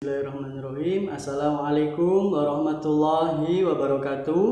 Bismillahirrahmanirrahim. Assalamualaikum warahmatullahi wabarakatuh.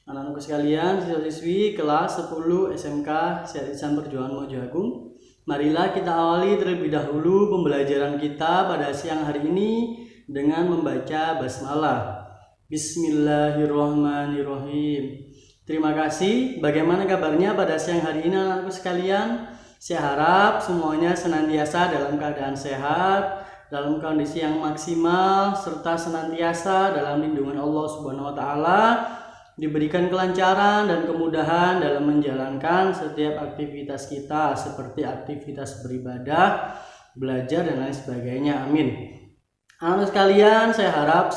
Anak-anakku sekalian, siswa-siswi kelas 10 SMK Syed Ihsan Perjuangan Mojo Agung. Marilah kita awali terlebih dahulu pembelajaran kita pada siang hari ini dengan membaca basmalah. Bismillahirrahmanirrahim. Terima kasih. Bagaimana kabarnya pada siang hari ini anak-anakku sekalian? Saya harap semuanya senantiasa dalam keadaan sehat, dalam kondisi yang maksimal, serta senantiasa dalam lindungan Allah Subhanahu wa Ta'ala, diberikan kelancaran dan kemudahan dalam menjalankan setiap aktivitas kita, seperti aktivitas beribadah, belajar, dan lain sebagainya. Amin. Anak sekalian, saya harap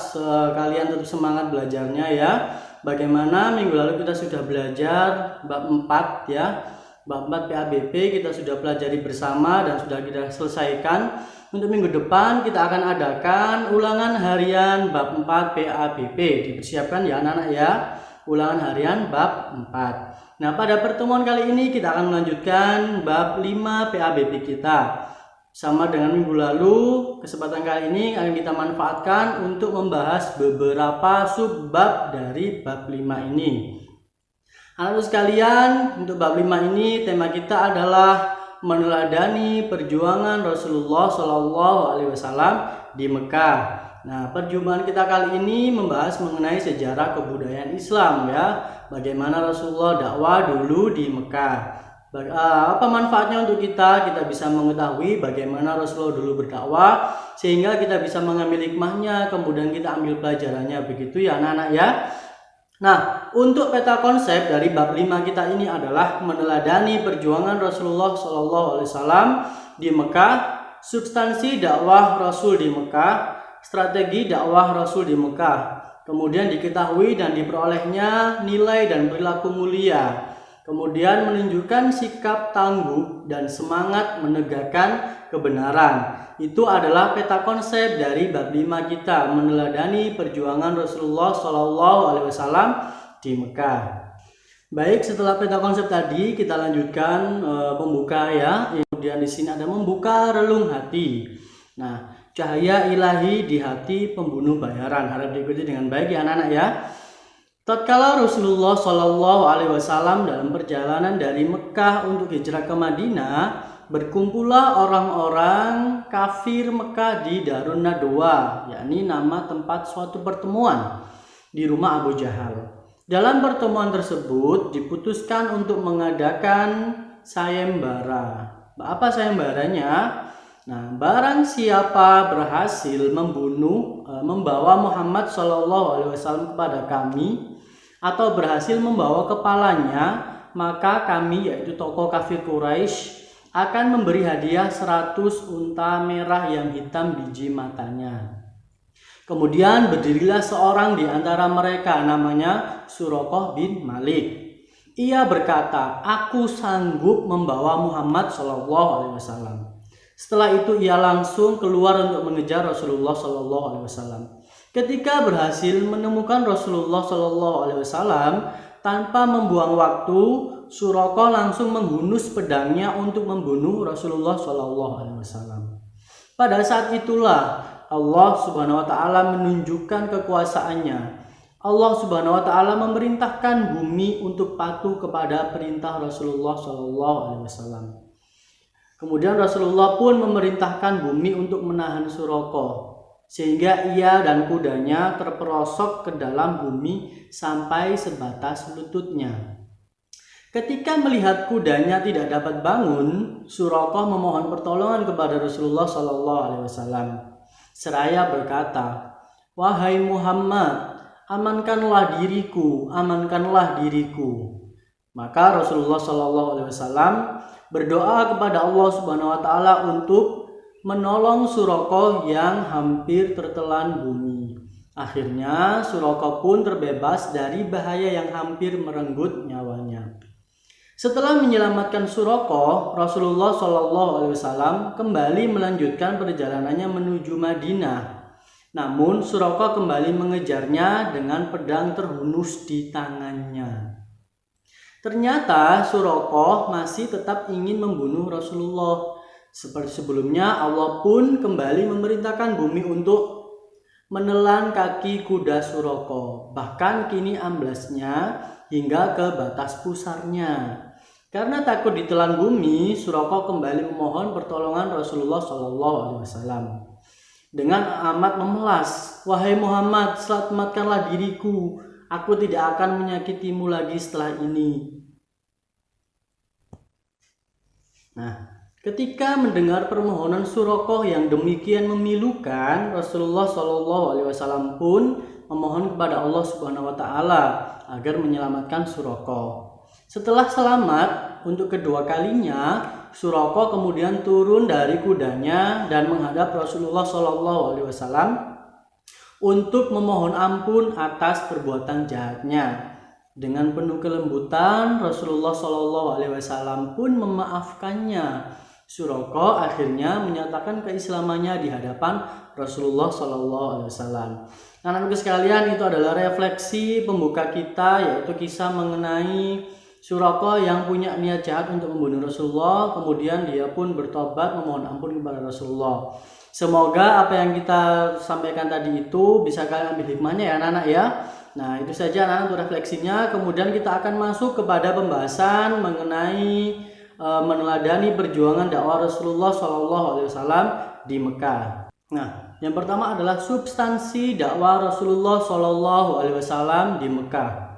kalian tetap semangat belajarnya ya. Bagaimana minggu lalu kita sudah belajar bab 4 ya. Bab 4 PABP kita sudah pelajari bersama dan sudah kita selesaikan. Untuk minggu depan kita akan adakan ulangan harian bab 4 PABP. Dipersiapkan ya anak-anak ya, ulangan harian bab 4. Nah, pada pertemuan kali ini kita akan melanjutkan bab 5 PABP kita. Sama dengan minggu lalu, kesempatan kali ini akan kita manfaatkan untuk membahas beberapa subbab dari bab 5 ini. Anak-anak sekalian, untuk bab 5 ini tema kita adalah meneladani perjuangan Rasulullah Shallallahu Alaihi Wasallam di Mekah. Nah, perjumpaan kita kali ini membahas mengenai sejarah kebudayaan Islam ya. Bagaimana Rasulullah dakwah dulu di Mekah. Apa manfaatnya untuk kita? Kita bisa mengetahui bagaimana Rasulullah dulu berdakwah, sehingga kita bisa mengambil hikmahnya, kemudian kita ambil pelajarannya. Begitu ya anak-anak ya. Nah, untuk peta konsep dari bab 5 kita ini adalah meneladani perjuangan Rasulullah SAW di Mekah, substansi dakwah Rasul di Mekah, strategi dakwah Rasul di Mekah, kemudian diketahui dan diperolehnya nilai dan perilaku mulia, kemudian menunjukkan sikap tangguh dan semangat menegakkan kebenaran. Itu adalah peta konsep dari bab 5 kita, meneladani perjuangan Rasulullah SAW di Mekah. Baik, setelah peta konsep tadi kita lanjutkan pembuka ya. Kemudian di sini ada membuka relung hati. Nah, cahaya ilahi di hati pembunuh bayaran. Harap diikuti dengan baik ya anak-anak ya. Tatkala Rasulullah SAW dalam perjalanan dari Mekah untuk hijrah ke Madinah, berkumpullah orang-orang kafir Mekah di Darun Nadwa, yakni nama tempat suatu pertemuan di rumah Abu Jahal. Dalam pertemuan tersebut diputuskan untuk mengadakan sayembara. Apa sayembaranya? Nah, barang siapa berhasil membawa Muhammad SAW kepada kami, atau berhasil membawa kepalanya, maka kami, yaitu tokoh kafir Quraisy, akan memberi hadiah 100 unta merah yang hitam biji matanya. Kemudian berdirilah seorang di antara mereka, namanya Suraqah bin Malik. Ia berkata, "Aku sanggup membawa Muhammad SAW." Setelah itu ia langsung keluar untuk mengejar Rasulullah SAW. Ketika berhasil menemukan Rasulullah SAW, tanpa membuang waktu, Suraqah langsung menghunus pedangnya untuk membunuh Rasulullah SAW. Pada saat itulah Allah Subhanahu wa Ta'ala menunjukkan kekuasaannya. Allah Subhanahu wa Ta'ala memerintahkan bumi untuk patuh kepada perintah Rasulullah SAW. Kemudian Rasulullah pun memerintahkan bumi untuk menahan Suraqah, sehingga ia dan kudanya terperosok ke dalam bumi sampai sebatas lututnya. Ketika melihat kudanya tidak dapat bangun, Suraqah memohon pertolongan kepada Rasulullah SAW. Seraya berkata, "Wahai Muhammad, amankanlah diriku, amankanlah diriku." Maka Rasulullah SAW berdoa kepada Allah Subhanahu wa Ta'ala untuk menolong Suraqah yang hampir tertelan bumi. Akhirnya Suraqah pun terbebas dari bahaya yang hampir merenggut nyawanya. Setelah menyelamatkan Suraqah, Rasulullah SAW kembali melanjutkan perjalanannya menuju Madinah. Namun Suraqah kembali mengejarnya dengan pedang terhunus di tangannya. Ternyata Suraqah masih tetap ingin membunuh Rasulullah. Seperti sebelumnya, Allah pun kembali memerintahkan bumi untuk menelan kaki kuda Suroko. Bahkan kini amblasnya hingga ke batas pusarnya. Karena takut ditelan bumi, Suroko kembali memohon pertolongan Rasulullah SAW. Dengan amat memelas, "Wahai Muhammad, selamatkanlah diriku. Aku tidak akan menyakitimu lagi setelah ini." Nah, ketika mendengar permohonan Suroko yang demikian memilukan, Rasulullah SAW pun memohon kepada Allah Subhanahu wa Ta'ala agar menyelamatkan Suroko. Setelah selamat untuk kedua kalinya, Suroko kemudian turun dari kudanya dan menghadap Rasulullah SAW untuk memohon ampun atas perbuatan jahatnya. Dengan penuh kelembutan, Rasulullah SAW pun memaafkannya. Suroko akhirnya menyatakan keislamannya di hadapan Rasulullah SAW. Anak-anak sekalian, itu adalah refleksi pembuka kita, yaitu kisah mengenai Suroko yang punya niat jahat untuk membunuh Rasulullah, kemudian dia pun bertobat memohon ampun kepada Rasulullah. Semoga apa yang kita sampaikan tadi itu bisa kalian ambil hikmahnya ya anak-anak ya. Nah, itu saja anak-anak untuk refleksinya. Kemudian kita akan masuk kepada pembahasan mengenai meneladani perjuangan dakwah Rasulullah SAW di Mekah. Nah, yang pertama adalah substansi dakwah Rasulullah SAW di Mekah.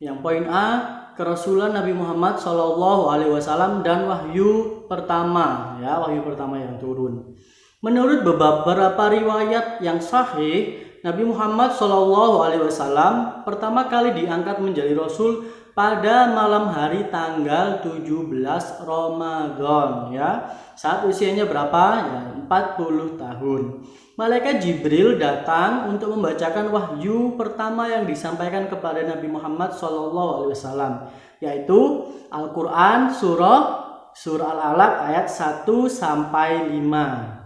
Yang poin A, kerasulan Nabi Muhammad SAW dan wahyu pertama, ya, wahyu pertama yang turun. Menurut beberapa riwayat yang sahih, Nabi Muhammad SAW pertama kali diangkat menjadi Rasul pada malam hari tanggal 17 Ramadan, ya. Saat usianya berapa? Ya, 40 tahun. Malaikat Jibril datang untuk membacakan wahyu pertama yang disampaikan kepada Nabi Muhammad SAW, yaitu Al-Quran surah Al-Alaq ayat 1-5.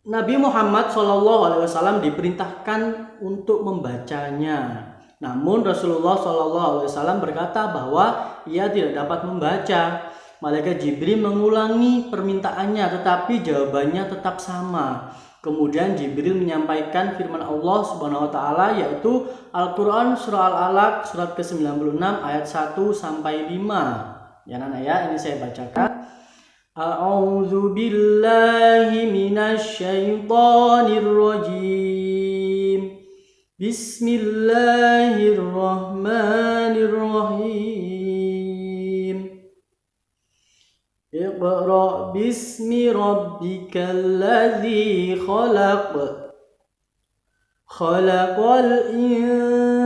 Nabi Muhammad SAW diperintahkan untuk membacanya. Namun Rasulullah SAW berkata bahwa ia tidak dapat membaca. Malaikat Jibril mengulangi permintaannya, tetapi jawabannya tetap sama. Kemudian Jibril menyampaikan firman Allah Subhanahu wa Ta'ala, yaitu Al-Quran surah Al-Alaq surat ke-96 ayat 1-5. Ya anak ya, ini saya bacakan. A'udzu billahi minasy syaithanir rajim. Bismillahirrahmanirrahim. Iqra bismi rabbikal ladzi khalaq. Khalaqal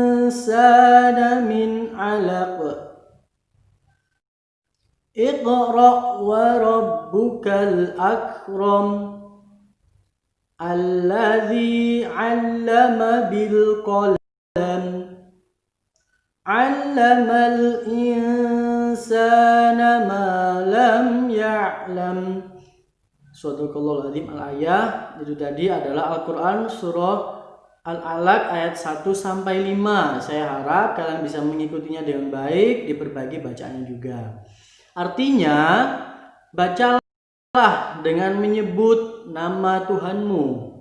insana min 'alaq. Iqra wa rabbukal akram. Alladzi 'allama bil qalam. 'Allamal insana ma lam ya'lam. Shadaqallahul azim. Al-ayah itu tadi adalah Al-Quran surah Al-Alaq ayat 1-5. Saya harap kalian bisa mengikutinya dengan baik, diperbagi bacaannya juga. Artinya, bacalah dengan menyebut nama Tuhanmu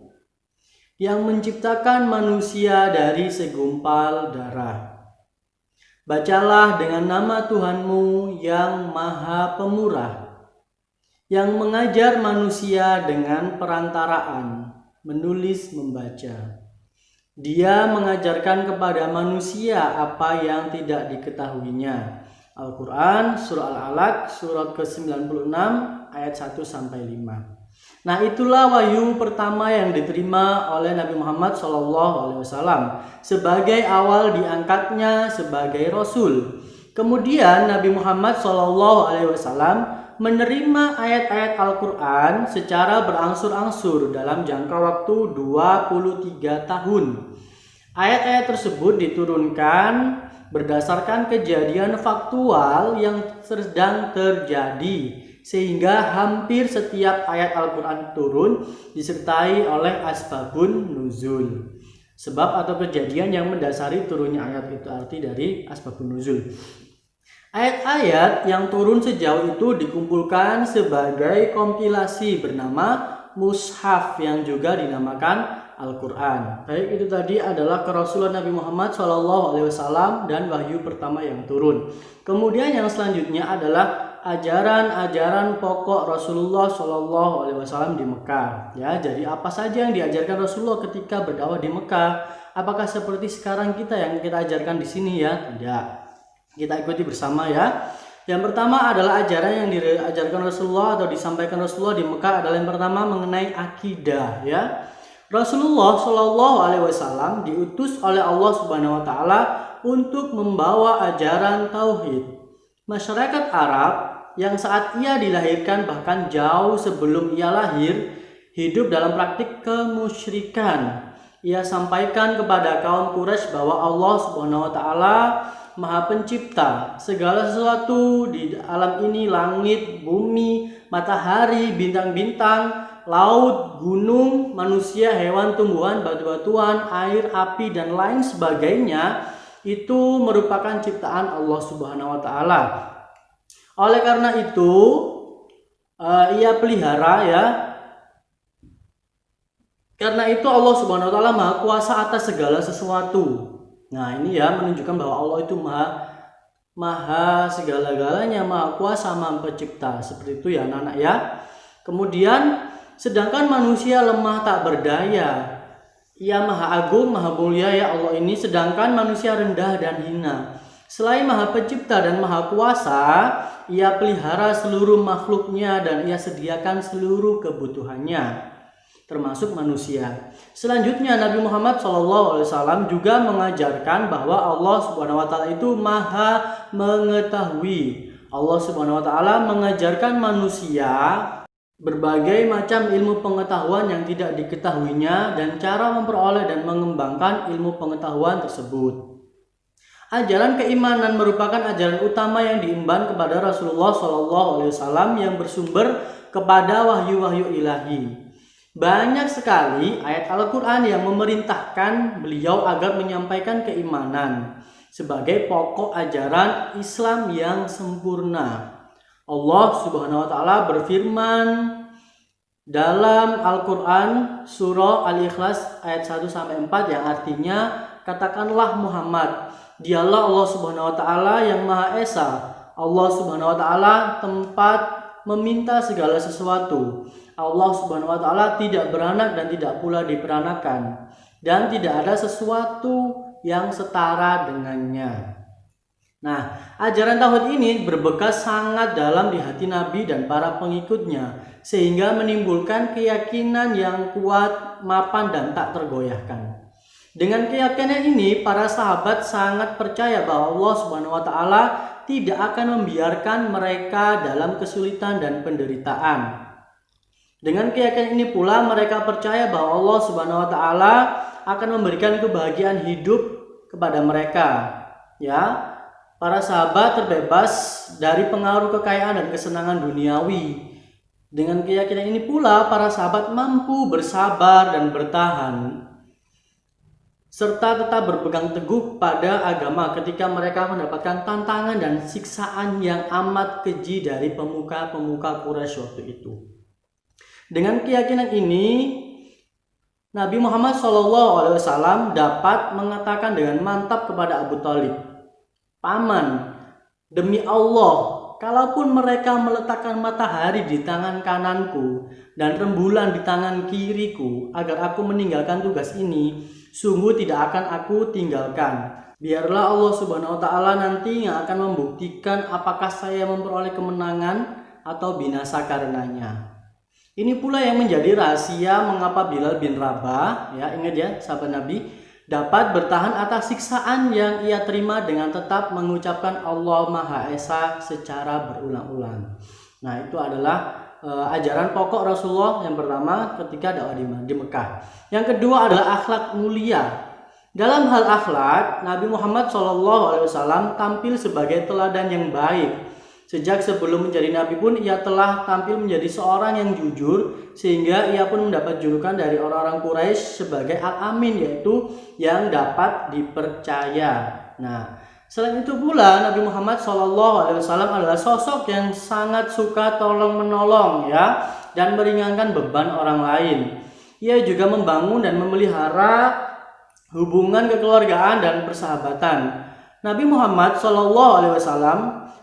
yang menciptakan manusia dari segumpal darah. Bacalah dengan nama Tuhanmu yang Maha Pemurah, yang mengajar manusia dengan perantaraan, menulis membaca. Dia mengajarkan kepada manusia apa yang tidak diketahuinya. Al-Quran surah Al-Alaq surat ke-96 ayat 1-5. Nah, itulah wahyu pertama yang diterima oleh Nabi Muhammad SAW sebagai awal diangkatnya sebagai Rasul. Kemudian Nabi Muhammad SAW menerima ayat-ayat Al-Quran secara berangsur-angsur dalam jangka waktu 23 tahun. Ayat-ayat tersebut diturunkan berdasarkan kejadian faktual yang sedang terjadi, sehingga hampir setiap ayat Al-Quran turun disertai oleh asbabun nuzul, sebab atau kejadian yang mendasari turunnya ayat itu, arti dari asbabun nuzul. Ayat-ayat yang turun sejauh itu dikumpulkan sebagai kompilasi bernama mushaf yang juga dinamakan Al-Quran. Baik, itu tadi adalah kerasulan Nabi Muhammad SAW dan wahyu pertama yang turun. Kemudian yang selanjutnya adalah ajaran-ajaran pokok Rasulullah SAW di Mekah. Ya, jadi apa saja yang diajarkan Rasulullah ketika berdakwah di Mekah? Apakah seperti sekarang kita yang kita ajarkan di sini ya? Tidak. Kita ikuti bersama ya. Yang pertama adalah ajaran yang diajarkan Rasulullah atau disampaikan Rasulullah di Mekah adalah yang pertama mengenai akidah ya. Rasulullah Shallallahu Alaihi Wasallam diutus oleh Allah Subhanahu Wa Taala untuk membawa ajaran tauhid. Masyarakat Arab yang saat ia dilahirkan bahkan jauh sebelum ia lahir hidup dalam praktik kemusyrikan. Ia sampaikan kepada kaum Quraisy bahwa Allah Subhanahu Wa Taala Maha Pencipta segala sesuatu di alam ini, langit, bumi, matahari, bintang-bintang, laut, gunung, manusia, hewan, tumbuhan, batu-batuan, air, api, dan lain sebagainya itu merupakan ciptaan Allah Subhanahu Wa Taala. Oleh karena itu, ia pelihara ya. Karena itu Allah Subhanahu Wa Taala Maha Kuasa atas segala sesuatu. Nah, ini ya menunjukkan bahwa Allah itu maha segala-galanya, Maha Kuasa, Maha Pencipta. Seperti itu ya anak-anak ya. Kemudian sedangkan manusia lemah tak berdaya. Ia Maha Agung, Maha Mulia ya Allah ini, sedangkan manusia rendah dan hina. Selain Maha Pencipta dan Maha Kuasa, ia pelihara seluruh makhluknya dan ia sediakan seluruh kebutuhannya, termasuk manusia. Selanjutnya Nabi Muhammad SAW juga mengajarkan bahwa Allah Subhanahu Wa Taala itu Maha mengetahui. Allah Subhanahu Wa Taala mengajarkan manusia berbagai macam ilmu pengetahuan yang tidak diketahuinya dan cara memperoleh dan mengembangkan ilmu pengetahuan tersebut. Ajaran keimanan merupakan ajaran utama yang diemban kepada Rasulullah SAW yang bersumber kepada wahyu-wahyu ilahi. Banyak sekali ayat Al-Quran yang memerintahkan beliau agar menyampaikan keimanan sebagai pokok ajaran Islam yang sempurna. Allah Subhanahu Wa Taala berfirman dalam Al-Quran surah Al-Ikhlas ayat 1-4 yang artinya, katakanlah Muhammad, dialah Allah Subhanahu Wa Taala yang Maha Esa. Allah Subhanahu Wa Taala tempat meminta segala sesuatu. Allah Subhanahu Wa Taala tidak beranak dan tidak pula diperanakan, dan tidak ada sesuatu yang setara dengannya. Nah, ajaran tauhid ini berbekas sangat dalam di hati Nabi dan para pengikutnya, sehingga menimbulkan keyakinan yang kuat, mapan, dan tak tergoyahkan. Dengan keyakinan ini, para sahabat sangat percaya bahwa Allah Subhanahu Wa Taala tidak akan membiarkan mereka dalam kesulitan dan penderitaan. Dengan keyakinan ini pula mereka percaya bahwa Allah Subhanahu Wa Taala akan memberikan kebahagiaan hidup kepada mereka. Ya, para sahabat terbebas dari pengaruh kekayaan dan kesenangan duniawi. Dengan keyakinan ini pula para sahabat mampu bersabar dan bertahan, serta tetap berpegang teguh pada agama ketika mereka mendapatkan tantangan dan siksaan yang amat keji dari pemuka-pemuka Quraisy waktu itu. Dengan keyakinan ini, Nabi Muhammad SAW dapat mengatakan dengan mantap kepada Abu Thalib, "Paman, demi Allah, kalaupun mereka meletakkan matahari di tangan kananku dan rembulan di tangan kiriku agar aku meninggalkan tugas ini, sungguh tidak akan aku tinggalkan. Biarlah Allah Subhanahu Wa Taala nanti yang akan membuktikan apakah saya memperoleh kemenangan atau binasa karenanya." Ini pula yang menjadi rahasia mengapa Bilal bin Rabah, ya ingat ya sahabat Nabi, dapat bertahan atas siksaan yang ia terima dengan tetap mengucapkan Allah Maha Esa secara berulang-ulang. Nah, itu adalah ajaran pokok Rasulullah yang pertama ketika dakwah di Mekah. Yang kedua adalah akhlak mulia. Dalam hal akhlak, Nabi Muhammad SAW tampil sebagai teladan yang baik. Sejak sebelum menjadi nabi pun ia telah tampil menjadi seorang yang jujur, sehingga ia pun mendapat julukan dari orang-orang Quraisy sebagai Al-Amin, yaitu yang dapat dipercaya. Nah, selain itu pula Nabi Muhammad SAW adalah sosok yang sangat suka tolong menolong ya. dan meringankan beban orang lain. Ia juga membangun dan memelihara hubungan kekeluargaan dan persahabatan. Nabi Muhammad SAW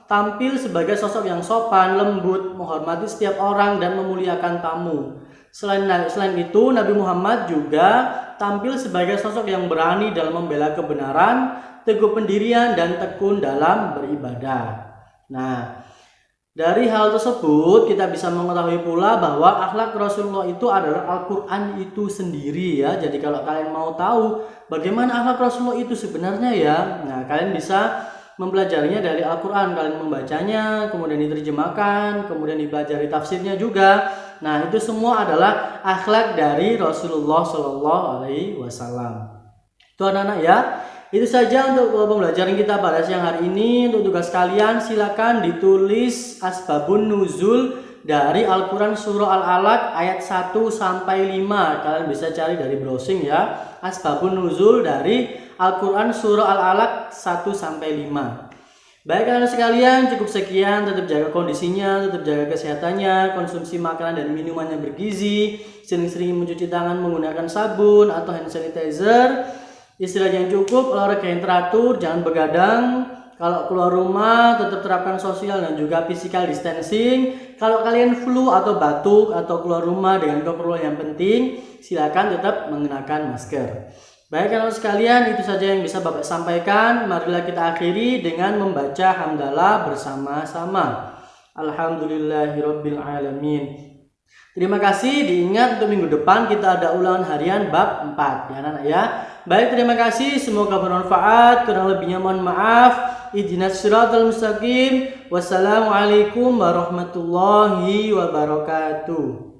tampil sebagai sosok yang sopan, lembut, menghormati setiap orang dan memuliakan tamu. Selain itu, Nabi Muhammad juga tampil sebagai sosok yang berani dalam membela kebenaran, teguh pendirian, dan tekun dalam beribadah. Nah, dari hal tersebut kita bisa mengetahui pula bahwa akhlak Rasulullah itu adalah Al-Quran itu sendiri ya. Jadi kalau kalian mau tahu bagaimana akhlak Rasulullah itu sebenarnya ya, nah kalian bisa mempelajarinya dari Al-Quran. Kalian membacanya, kemudian diterjemahkan, kemudian dipelajari tafsirnya juga. Nah, itu semua adalah akhlak dari Rasulullah SAW. Itu anak-anak ya. Itu saja untuk pembelajaran kita pada siang hari ini. Untuk tugas kalian silakan ditulis asbabun nuzul dari Al-Quran surah Al-Alaq ayat 1 sampai 5. Kalian bisa cari dari browsing ya. Asbabun nuzul dari Al-Quran surah Al-Alaq 1 sampai 5. Baik anak sekalian, cukup sekian. Tetap jaga kondisinya, tetap jaga kesehatannya, konsumsi makanan dan minuman yang bergizi, sering-sering mencuci tangan menggunakan sabun atau hand sanitizer, istirahat yang cukup, olahraga yang teratur, jangan begadang. Kalau keluar rumah tetap terapkan sosial dan juga physical distancing. Kalau kalian flu atau batuk atau keluar rumah dengan keperluan yang penting, silakan tetap mengenakan masker. Baik anak sekalian, itu saja yang bisa Bapak sampaikan. Marilah kita akhiri dengan membaca hamdalah bersama-sama. Alhamdulillahirabbil alamin. Terima kasih. Diingat untuk minggu depan kita ada ulangan harian bab 4 ya anak ya. Baik, terima kasih. Semoga bermanfaat. Kurang lebihnya mohon maaf. Ihdinas siratal mustaqim. Wassalamualaikum warahmatullahi wabarakatuh.